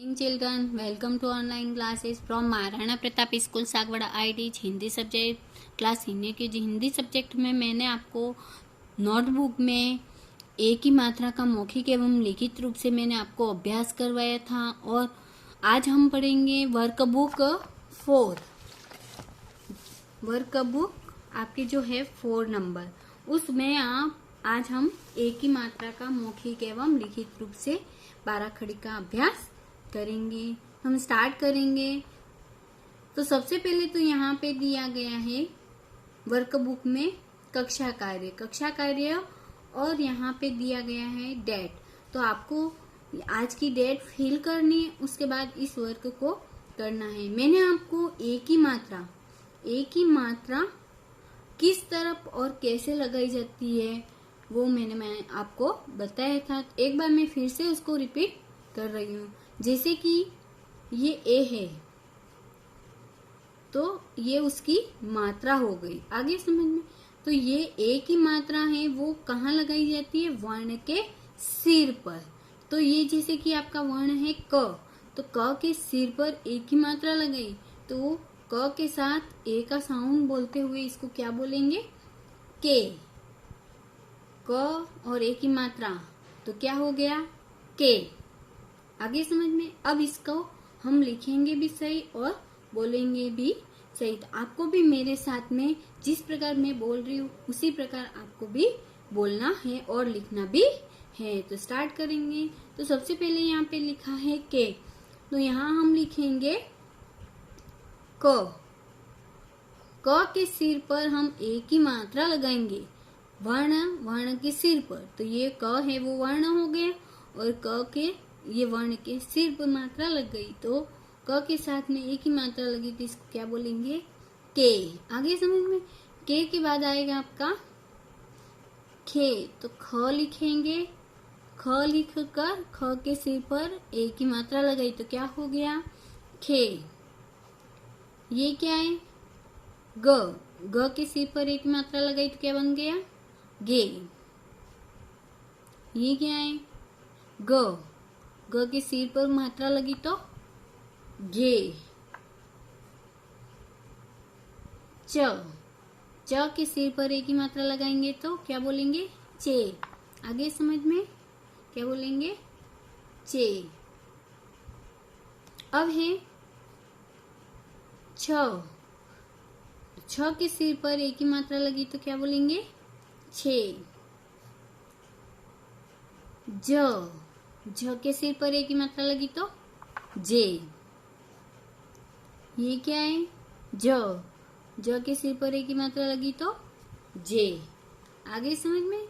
Children, welcome to online classes from Maharana Pratap school Sagwara IT Hindi subject class Hindi की Hindi subject में मैंने आपको नोटबुक में एक ही मात्रा का मौखिक एवं लिखित रूप से मैंने आपको अभ्यास करवाया था। और आज हम पढ़ेंगे वर्कबुक 4। वर्कबुक आपकी जो है 4 नंबर, उसमें आज हम एक ही मात्रा का मौखिक एवं लिखित रूप से 12 खड़ी का अभ्यास करेंगे। हम स्टार्ट करेंगे। तो सबसे पहले तो यहाँ पे दिया गया है वर्कबुक में कक्षा कार्य और यहाँ पे दिया गया है डेट। तो आपको आज की डेट फिल करनी है, उसके बाद इस वर्क को करना है। मैंने आपको एक ही मात्रा किस तरफ और कैसे लगाई जाती है वो मैं आपको बताया था। एक बार मैं फिर से उसको रिपीट कर रही हूँ। जैसे कि ये ए है तो ये उसकी मात्रा हो गई, आगे समझ में। तो ये ए की मात्रा है वो कहाँ लगाई जाती है? वर्ण के सिर पर। तो ये जैसे कि आपका वर्ण है क, तो क के सिर पर ए की मात्रा लगाई, तो क के साथ ए का साउंड बोलते हुए इसको क्या बोलेंगे? के। क और ए की मात्रा तो क्या हो गया? के। आगे समझ में। अब इसको हम लिखेंगे भी सही और बोलेंगे भी सही। तो आपको भी मेरे साथ में जिस प्रकार मैं बोल रही हूँ उसी प्रकार आपको भी बोलना है और लिखना भी है। तो स्टार्ट करेंगे। तो सबसे पहले यहाँ पे लिखा है के, तो यहाँ हम लिखेंगे क। क के सिर पर हम एक ही मात्रा लगाएंगे, वर्ण के सिर पर। तो ये क है वो वर्ण हो गया और क के ये वर्ण के सिर पर मात्रा लग गई, तो क के साथ में एक ही मात्रा लगी, तो इसको क्या बोलेंगे? के। आगे समझ में। के के बाद आएगा आपका खे, तो ख लिखेंगे। ख लिख कर ख के सिर पर एक ही मात्रा लगाई, तो क्या हो गया? खे। ये क्या है? ग। ग के सिर पर एक मात्रा लगाई तो क्या बन गया? गे। ये क्या है? ग। ग के सिर पर मात्रा लगी तो गे। च। च के सिर पर एक ही मात्रा लगाएंगे तो क्या बोलेंगे? चे। आगे समझ में क्या बोलेंगे? चे। अब है छ। छ के सिर पर एक ही मात्रा लगी तो क्या बोलेंगे? छे। ज। झ के सिर पर एक ही मात्रा लगी तो जे। ये क्या है? ज। ज के सिर पर एक ही मात्रा लगी तो जे। आगे समझ में।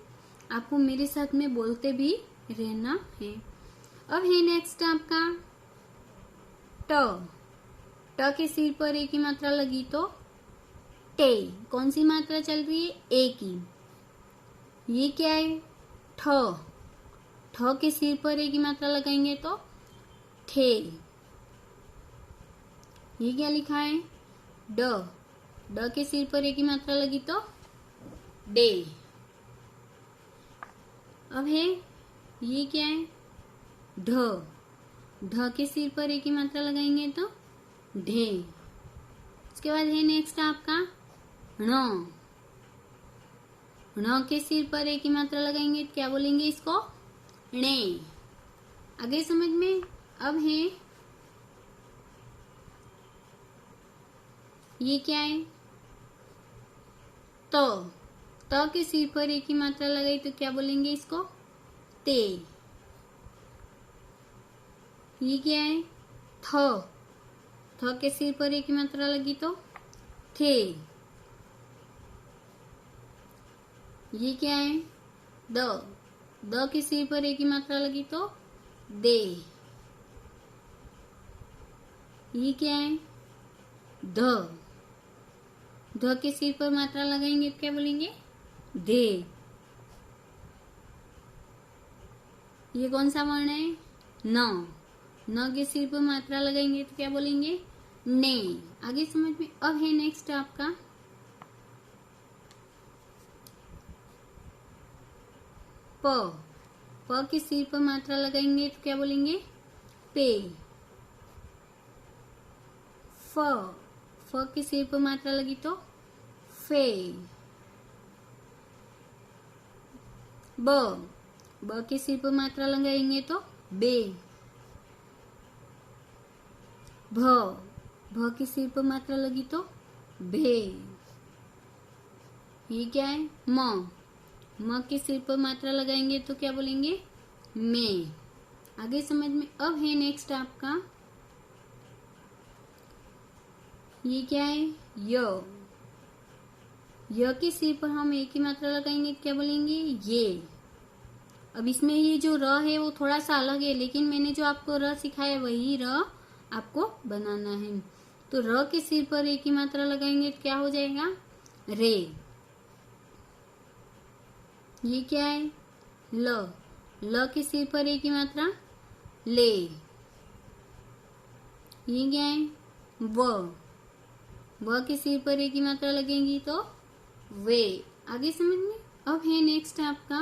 आपको मेरे साथ में बोलते भी रहना है। अब है नेक्स्ट आपका ट। ट के सिर पर एक ही मात्रा लगी तो टे। कौन सी मात्रा चल रही है? ए की। ये क्या है? ठ। ठ के सिर पर एक ही मात्रा लगाएंगे तो ठे। ये क्या लिखा है? ड। ड के सिर पर एक ही मात्रा लगी तो डे। अब है ये क्या है? ढ। ढ के सिर पर एक ही मात्रा लगाएंगे तो ढे। उसके बाद है नेक्स्ट आपका ण। ण के सिर पर एक ही मात्रा लगाएंगे तो क्या बोलेंगे इसको? णे। आगे समझ में। अब है ये क्या है? त के सिर पर एक ही मात्रा लगाई तो क्या बोलेंगे इसको? ते। ये क्या है? थ के सिर पर एक ही मात्रा लगी तो थे। ये क्या है? द के सिर पर एक ही मात्रा लगी तो दे। ये क्या है? ध के सिर पर मात्रा लगाएंगे तो क्या बोलेंगे? धे। ये कौन सा वर्ण है? न के सिर पर मात्रा लगाएंगे तो क्या बोलेंगे? ने। आगे समझ में। अब है नेक्स्ट आपका प। प के सिर पर मात्रा लगाएंगे तो क्या बोलेंगे? पे। फ के सिर पर मात्रा लगी तो फे। ब के सिर पर मात्रा लगाएंगे तो बे। भ के सिर पर मात्रा लगी तो भे। ये क्या है? म के सिर पर मात्रा लगाएंगे तो क्या बोलेंगे? में। आगे समझ में? अब है नेक्स्ट आपका, ये क्या है? य के सिर पर हम एक ही मात्रा लगाएंगे, क्या बोलेंगे? ये। अब इसमें ये जो र है वो थोड़ा सा अलग है, लेकिन मैंने जो आपको र सिखाया वही र आपको बनाना है। तो र के सिर पर एक ही मात्रा लगाएंगे तो क्या हो जाएगा? रे। ये क्या है? ल के सिर पर एक ही मात्रा ले। ये क्या है? व के सिर पर एक ही मात्रा लगेगी तो वे। आगे समझ में? अब है नेक्स्ट आपका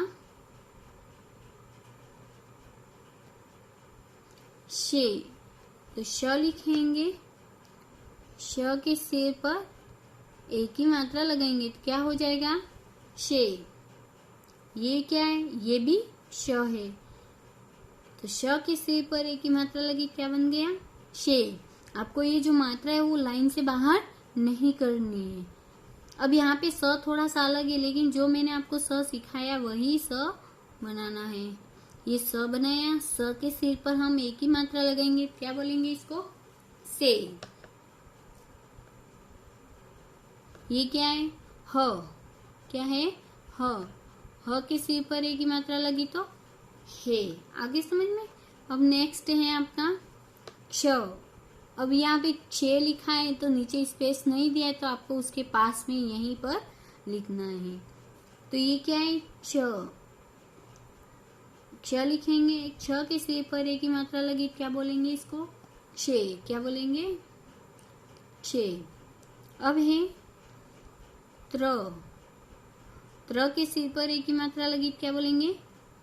शे। तो श लिखेंगे, श के सिर पर एक ही मात्रा लगाएंगे तो क्या हो जाएगा? शे। ये क्या है? ये भी श है, तो श के सिर पर एक ही मात्रा लगी, क्या बन गया? शे। आपको ये जो मात्रा है वो लाइन से बाहर नहीं करनी है। अब यहाँ पे स थोड़ा सा अलग है, लेकिन जो मैंने आपको स सिखाया वही स बनाना है। ये स बनाया, स के सिर पर हम एक ही मात्रा लगाएंगे, क्या बोलेंगे इसको? से। ये क्या है? ह। क्या है? ह के सिर पर एक ही मात्रा लगी तो हे। आगे समझ में? अब नेक्स्ट है आपका क्ष। अब यहाँ पे क्ष लिखा है तो नीचे स्पेस नहीं दिया है, तो आपको उसके पास में यहीं पर लिखना है। तो ये क्या है? क्ष। क्ष लिखेंगे, क्ष के सिर पर एक ही मात्रा लगी, क्या बोलेंगे इसको? क्षे। क्या बोलेंगे? क्षे। अब है त्र। त्र के सिर पर एक ही मात्रा लगी, क्या बोलेंगे?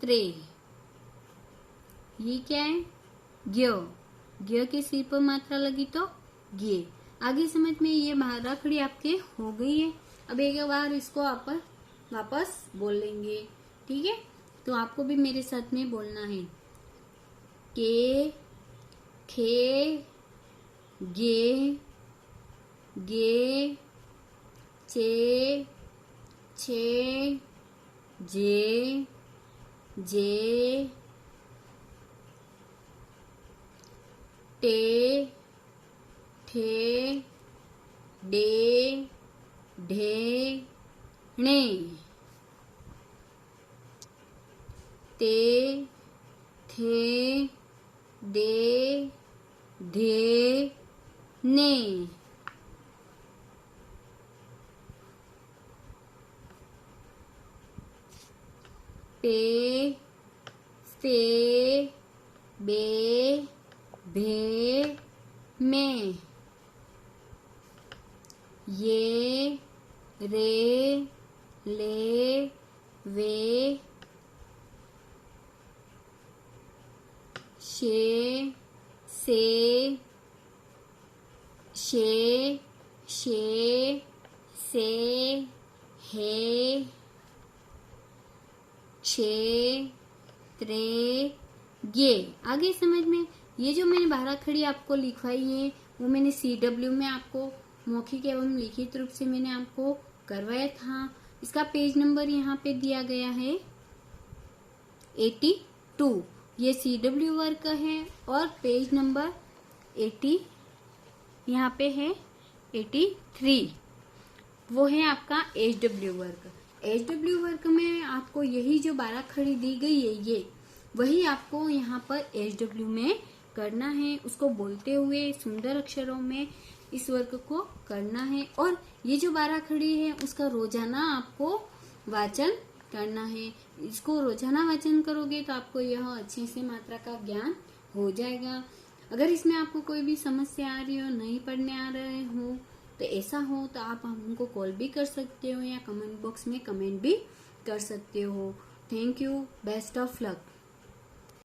त्रे। ये क्या है? ज्ञ। ज्ञ के सिर पर मात्रा लगी तो गे। आगे समझ में? ये राखड़ी आपके हो गई है। अब एक बार इसको आप वापस बोल लेंगे, ठीक है? तो आपको भी मेरे साथ में बोलना है। के, खे, गे, गे, चे, छे, जे, जे, टे, ठे, डे, ढे, णे। ते, थे, दे, धे, ने। पे, फे, बे, भे, में। ये, रे, ले, वे, शे, से, शे, शे, से, हे, छे, त्रे, गे। आगे समझ में? ये जो मैंने बाराखड़ी आपको लिखवाई है वो मैंने CW में आपको मौखिक एवं लिखित रूप से मैंने आपको करवाया था। इसका पेज नंबर यहाँ पे दिया गया है 82। ये CW वर्क है, और पेज नंबर 80 यहाँ पे है 83, वो है आपका HW वर्क। HW वर्क में आपको यही जो बाराखड़ी दी गई है, ये वही आपको यहाँ पर HW में करना है। उसको बोलते हुए सुंदर अक्षरों में इस वर्क को करना है, और ये जो बाराखड़ी है उसका रोजाना आपको वाचन करना है। इसको रोजाना वाचन करोगे तो आपको यह अच्छे से मात्रा का ज्ञान हो जाएगा। अगर इसमें आपको कोई भी समस्या आ रही हो, नहीं पढ़ने आ रहे हो, तो ऐसा हो तो आप हमको कॉल भी कर सकते हो या कमेंट बॉक्स में कमेंट भी कर सकते हो। Thank you, best of luck.